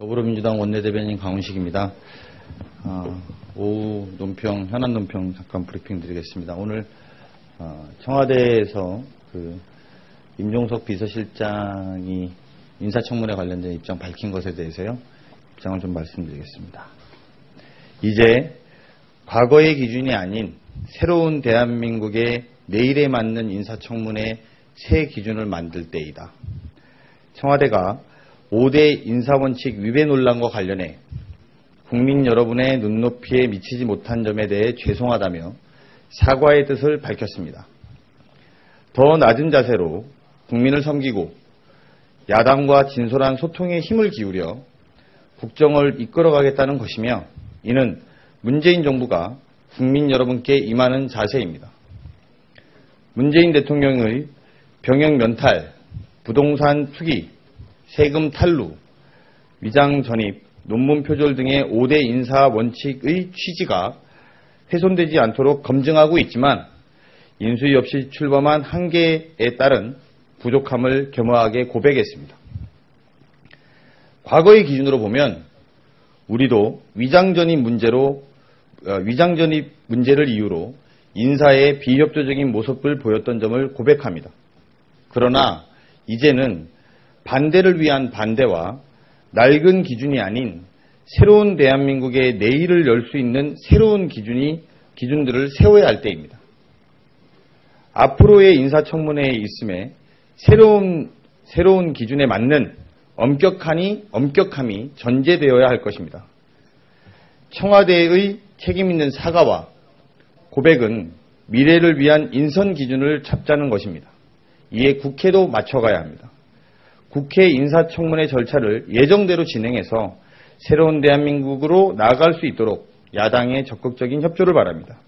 더불어민주당 원내대변인 강훈식입니다. 오후 논평, 현안 논평 잠깐 브리핑 드리겠습니다. 오늘 청와대에서 임종석 비서실장이 인사청문회 관련된 입장 밝힌 것에 대해서요, 입장을 좀 말씀드리겠습니다. 이제 과거의 기준이 아닌 새로운 대한민국의 내일에 맞는 인사청문회 새 기준을 만들 때이다. 청와대가 5대 인사원칙 위배 논란과 관련해 국민 여러분의 눈높이에 미치지 못한 점에 대해 죄송하다며 사과의 뜻을 밝혔습니다. 더 낮은 자세로 국민을 섬기고 야당과 진솔한 소통에 힘을 기울여 국정을 이끌어가겠다는 것이며, 이는 문재인 정부가 국민 여러분께 임하는 자세입니다. 문재인 대통령의 병역 면탈, 부동산 투기, 세금 탈루, 위장 전입, 논문 표절 등의 5대 인사 원칙의 취지가 훼손되지 않도록 검증하고 있지만, 인수위 없이 출범한 한계에 따른 부족함을 겸허하게 고백했습니다. 과거의 기준으로 보면 우리도 위장 전입 문제를 이유로 인사에 비협조적인 모습을 보였던 점을 고백합니다. 그러나 이제는 반대를 위한 반대와 낡은 기준이 아닌 새로운 대한민국의 내일을 열 수 있는 새로운 기준들을 세워야 할 때입니다. 앞으로의 인사청문회에 있음에 새로운 기준에 맞는 엄격함이 전제되어야 할 것입니다. 청와대의 책임 있는 사과와 고백은 미래를 위한 인선 기준을 잡자는 것입니다. 이에 국회도 맞춰가야 합니다. 국회 인사청문회 절차를 예정대로 진행해서 새로운 대한민국으로 나아갈 수 있도록 야당의 적극적인 협조를 바랍니다.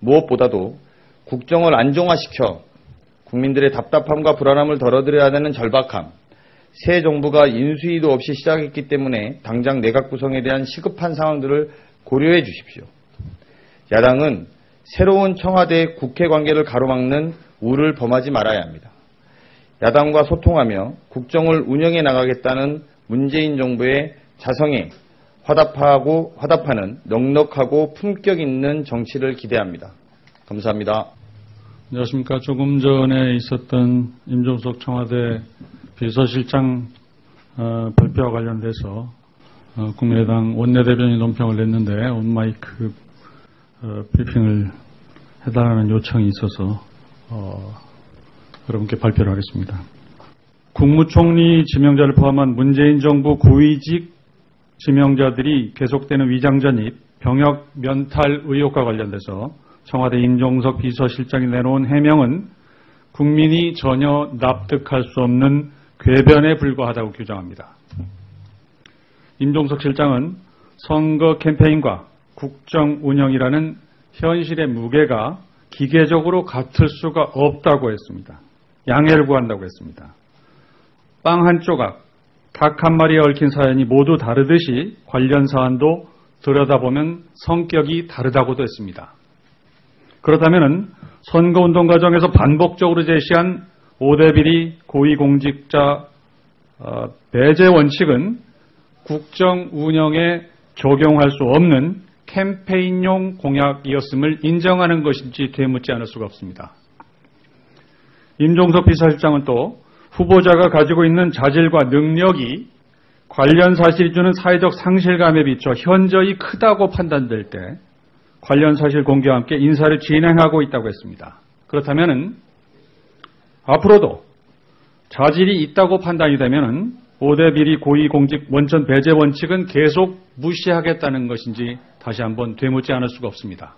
무엇보다도 국정을 안정화시켜 국민들의 답답함과 불안함을 덜어드려야 하는 절박함, 새 정부가 인수위도 없이 시작했기 때문에 당장 내각 구성에 대한 시급한 상황들을 고려해 주십시오. 야당은 새로운 청와대 국회 관계를 가로막는 우를 범하지 말아야 합니다. 야당과 소통하며 국정을 운영해 나가겠다는 문재인 정부의 자성에 화답하는 넉넉하고 품격 있는 정치를 기대합니다. 감사합니다. 안녕하십니까. 조금 전에 있었던 임종석 청와대 비서실장 발표와 관련돼서 국민의당 원내대변인 논평을 냈는데 온마이크 브리핑을 해달라는 요청이 있어서 여러분께 발표를 하겠습니다. 국무총리 지명자를 포함한 문재인 정부 고위직 지명자들이 계속되는 위장전입, 병역 면탈 의혹과 관련돼서 청와대 임종석 비서실장이 내놓은 해명은 국민이 전혀 납득할 수 없는 궤변에 불과하다고 규정합니다. 임종석 실장은 선거 캠페인과 국정 운영이라는 현실의 무게가 기계적으로 같을 수가 없다고 했습니다. 양해를 구한다고 했습니다. 빵 한 조각, 닭 한 마리에 얽힌 사연이 모두 다르듯이 관련 사안도 들여다보면 성격이 다르다고도 했습니다. 그렇다면 선거운동 과정에서 반복적으로 제시한 5대 비리 고위공직자 배제 원칙은 국정 운영에 적용할 수 없는 캠페인용 공약이었음을 인정하는 것인지 되묻지 않을 수가 없습니다. 임종석 비서실장은 또 후보자가 가지고 있는 자질과 능력이 관련 사실이 주는 사회적 상실감에 비춰 현저히 크다고 판단될 때 관련 사실 공개와 함께 인사를 진행하고 있다고 했습니다. 그렇다면 앞으로도 자질이 있다고 판단이 되면 5대 비리 고위공직 원천 배제 원칙은 계속 무시하겠다는 것인지 다시 한번 되묻지 않을 수가 없습니다.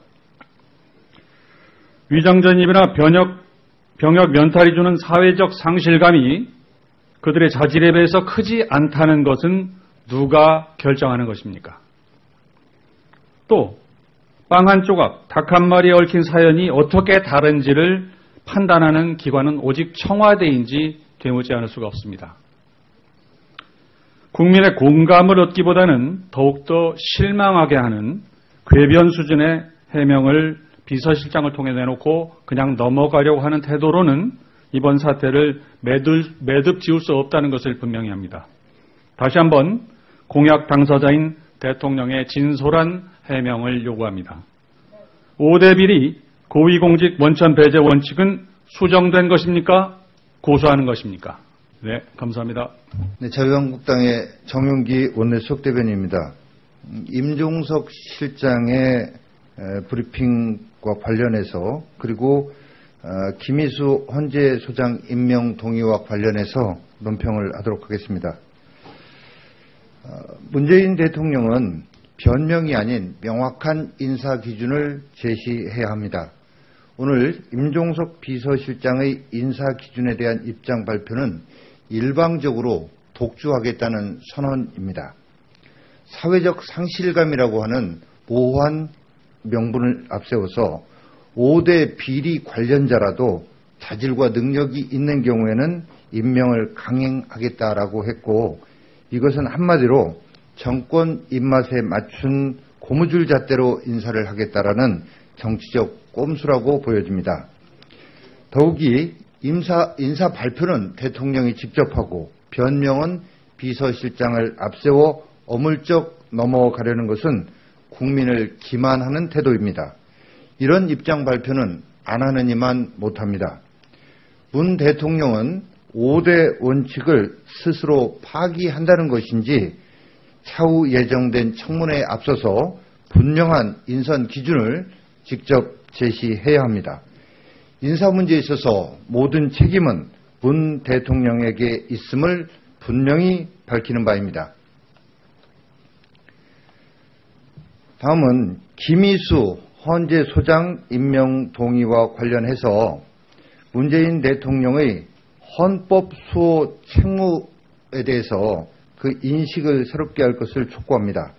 위장전입이나 병역 면탈이 주는 사회적 상실감이 그들의 자질에 비해서 크지 않다는 것은 누가 결정하는 것입니까? 또 빵 한 조각, 닭 한 마리에 얽힌 사연이 어떻게 다른지를 판단하는 기관은 오직 청와대인지 되묻지 않을 수가 없습니다. 국민의 공감을 얻기보다는 더욱더 실망하게 하는 궤변 수준의 해명을 비서실장을 통해 내놓고 그냥 넘어가려고 하는 태도로는 이번 사태를 매듭 지을 수 없다는 것을 분명히 합니다. 다시 한번 공약 당사자인 대통령의 진솔한 해명을 요구합니다. 5대 비리 고위공직 원천 배제 원칙은 수정된 것입니까? 고수하는 것입니까? 네, 감사합니다. 네, 자유한국당의 정용기 원내수석 대변인입니다. 임종석 실장의 브리핑과 관련해서 그리고 김희수 헌재소장 임명 동의와 관련해서 논평을 하도록 하겠습니다. 문재인 대통령은 변명이 아닌 명확한 인사 기준을 제시해야 합니다. 오늘 임종석 비서실장의 인사 기준에 대한 입장 발표는 일방적으로 독주하겠다는 선언입니다. 사회적 상실감이라고 하는 모호한 명분을 앞세워서 5대 비리 관련자라도 자질과 능력이 있는 경우에는 임명을 강행하겠다라고 했고, 이것은 한마디로 정권 입맛에 맞춘 고무줄 잣대로 인사를 하겠다라는 정치적 꼼수라고 보여집니다. 더욱이 인사 발표는 대통령이 직접 하고 변명은 비서실장을 앞세워 어물쩍 넘어가려는 것은 국민을 기만하는 태도입니다. 이런 입장 발표는 안 하느니만 못합니다. 문 대통령은 5대 원칙을 스스로 파기한다는 것인지 차후 예정된 청문회에 앞서서 분명한 인선 기준을 직접 제시해야 합니다. 인사 문제에 있어서 모든 책임은 문 대통령에게 있음을 분명히 밝히는 바입니다. 다음은 김희수 헌재소장 임명 동의와 관련해서 문재인 대통령의 헌법 수호 책무에 대해서 그 인식을 새롭게 할 것을 촉구합니다.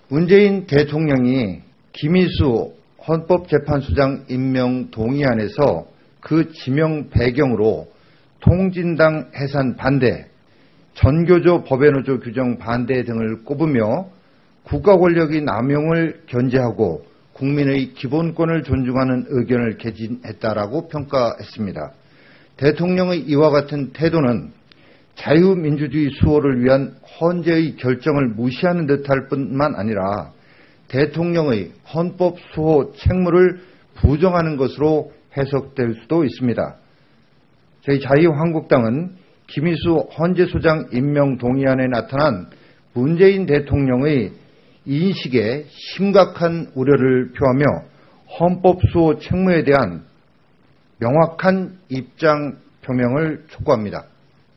문재인 대통령이 김희수 헌법재판소장 임명 동의안에서 그 지명 배경으로 통진당 해산 반대, 전교조 법외노조 규정 반대 등을 꼽으며 국가 권력의 남용을 견제하고 국민의 기본권을 존중하는 의견을 개진했다라고 평가했습니다. 대통령의 이와 같은 태도는 자유민주주의 수호를 위한 헌재의 결정을 무시하는 듯할 뿐만 아니라 대통령의 헌법 수호 책무를 부정하는 것으로 해석될 수도 있습니다. 저희 자유한국당은 김희수 헌재소장 임명 동의안에 나타난 문재인 대통령의 인식에 심각한 우려를 표하며 헌법 수호 책무에 대한 명확한 입장 표명을 촉구합니다.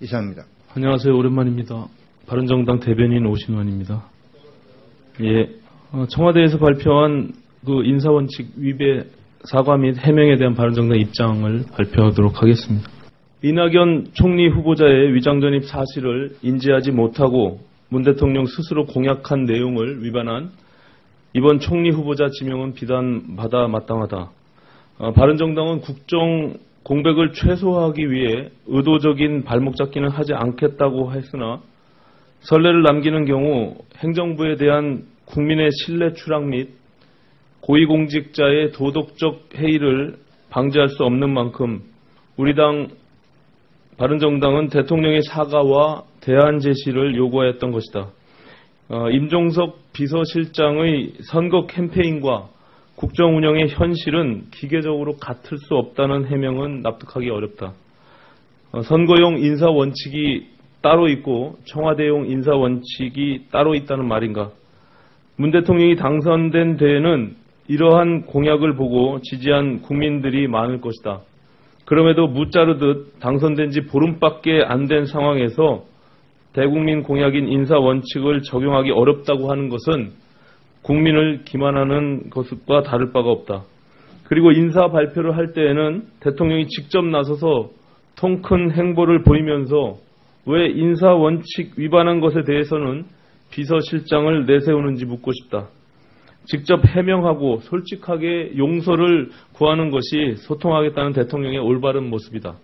이상입니다. 안녕하세요. 오랜만입니다. 바른정당 대변인 오신원입니다. 예, 청와대에서 발표한 그 인사원칙 위배 사과 및 해명에 대한 바른정당 입장을 발표하도록 하겠습니다. 이낙연 총리 후보자의 위장전입 사실을 인지하지 못하고 문 대통령 스스로 공약한 내용을 위반한 이번 총리 후보자 지명은 비난받아 마땅하다. 바른정당은 국정 공백을 최소화하기 위해 의도적인 발목 잡기는 하지 않겠다고 했으나 선례를 남기는 경우 행정부에 대한 국민의 신뢰 추락 및 고위공직자의 도덕적 해이를 방지할 수 없는 만큼 우리 당 바른정당은 대통령의 사과와 대안 제시를 요구하였던 것이다. 임종석 비서실장의 선거 캠페인과 국정 운영의 현실은 기계적으로 같을 수 없다는 해명은 납득하기 어렵다. 선거용 인사 원칙이 따로 있고 청와대용 인사 원칙이 따로 있다는 말인가? 문 대통령이 당선된 데에는 이러한 공약을 보고 지지한 국민들이 많을 것이다. 그럼에도 무자르듯 당선된 지 보름밖에 안 된 상황에서 대국민 공약인 인사 원칙을 적용하기 어렵다고 하는 것은 국민을 기만하는 것과 다를 바가 없다. 그리고 인사 발표를 할 때에는 대통령이 직접 나서서 통 큰 행보를 보이면서 왜 인사 원칙 위반한 것에 대해서는 비서실장을 내세우는지 묻고 싶다. 직접 해명하고 솔직하게 용서를 구하는 것이 소통하겠다는 대통령의 올바른 모습이다.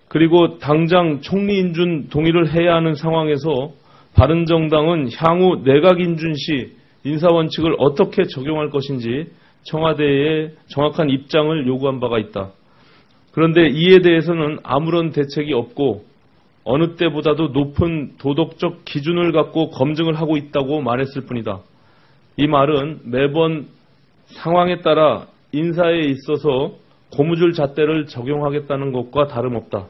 그리고 당장 총리 인준 동의를 해야 하는 상황에서 바른정당은 향후 내각 인준 시 인사원칙을 어떻게 적용할 것인지 청와대에 정확한 입장을 요구한 바가 있다. 그런데 이에 대해서는 아무런 대책이 없고 어느 때보다도 높은 도덕적 기준을 갖고 검증을 하고 있다고 말했을 뿐이다. 이 말은 매번 상황에 따라 인사에 있어서 고무줄 잣대를 적용하겠다는 것과 다름없다.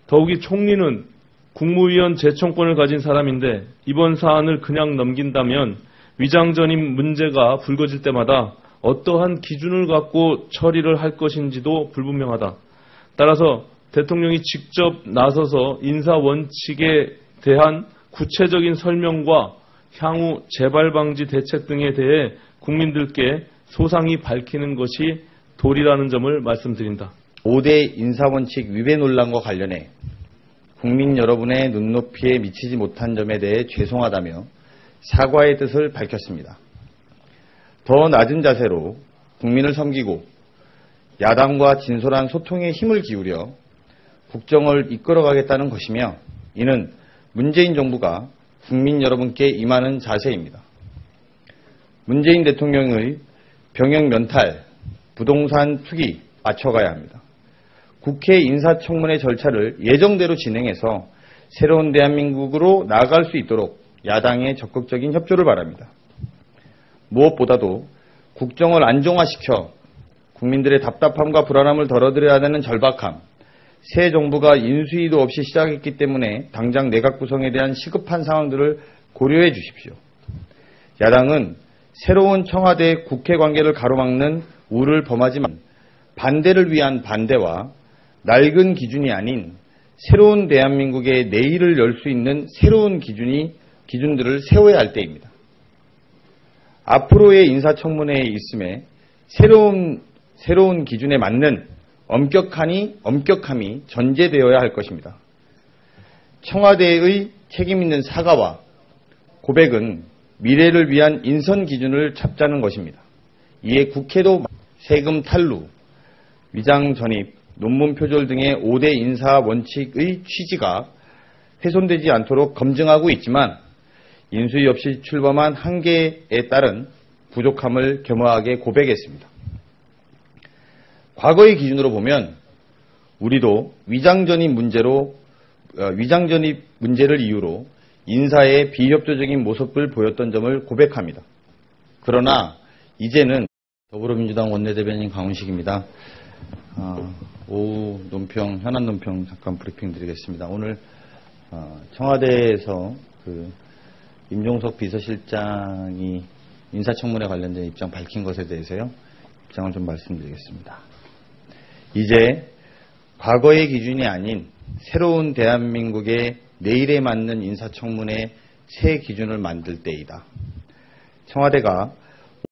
더욱이 총리는 국무위원 제청권을 가진 사람인데 이번 사안을 그냥 넘긴다면 위장전입 문제가 불거질 때마다 어떠한 기준을 갖고 처리를 할 것인지도 불분명하다. 따라서 대통령이 직접 나서서 인사 원칙에 대한 구체적인 설명과 향후 재발 방지 대책 등에 대해 국민들께 소상히 밝히는 것이 도리라는 점을 말씀드린다. 5대 인사원칙 위배 논란과 관련해 국민 여러분의 눈높이에 미치지 못한 점에 대해 죄송하다며 사과의 뜻을 밝혔습니다. 더 낮은 자세로 국민을 섬기고 야당과 진솔한 소통에 힘을 기울여 국정을 이끌어가겠다는 것이며 이는 문재인 정부가 국민 여러분께 임하는 자세입니다. 문재인 대통령의 병역 면탈, 부동산 투기 맞춰가야 합니다. 국회 인사청문회 절차를 예정대로 진행해서 새로운 대한민국으로 나아갈 수 있도록 야당의 적극적인 협조를 바랍니다. 무엇보다도 국정을 안정화시켜 국민들의 답답함과 불안함을 덜어드려야 하는 절박함, 새 정부가 인수위도 없이 시작했기 때문에 당장 내각 구성에 대한 시급한 상황들을 고려해 주십시오. 야당은 새로운 청와대 국회 관계를 가로막는 우를 범하지만 반대를 위한 반대와 낡은 기준이 아닌 새로운 대한민국의 내일을 열 수 있는 새로운 기준들을 세워야 할 때입니다. 앞으로의 인사청문회에 있음에 새로운 기준에 맞는 엄격함이 전제되어야 할 것입니다. 청와대의 책임 있는 사과와 고백은 미래를 위한 인선 기준을 잡자는 것입니다. 이에 국회도 세금 탈루, 위장 전입, 논문 표절 등의 5대 인사 원칙의 취지가 훼손되지 않도록 검증하고 있지만 인수위 없이 출범한 한계에 따른 부족함을 겸허하게 고백했습니다. 과거의 기준으로 보면 우리도 위장전입 문제를 이유로 인사에 비협조적인 모습을 보였던 점을 고백합니다. 그러나 이제는 더불어민주당 원내대변인 강훈식입니다. 오후 현안 논평 잠깐 브리핑 드리겠습니다. 오늘 청와대에서 임종석 비서실장이 인사청문회 관련된 입장 밝힌 것에 대해서요. 입장을 좀 말씀드리겠습니다. 이제 과거의 기준이 아닌 새로운 대한민국의 내일에 맞는 인사청문회 새 기준을 만들 때이다. 청와대가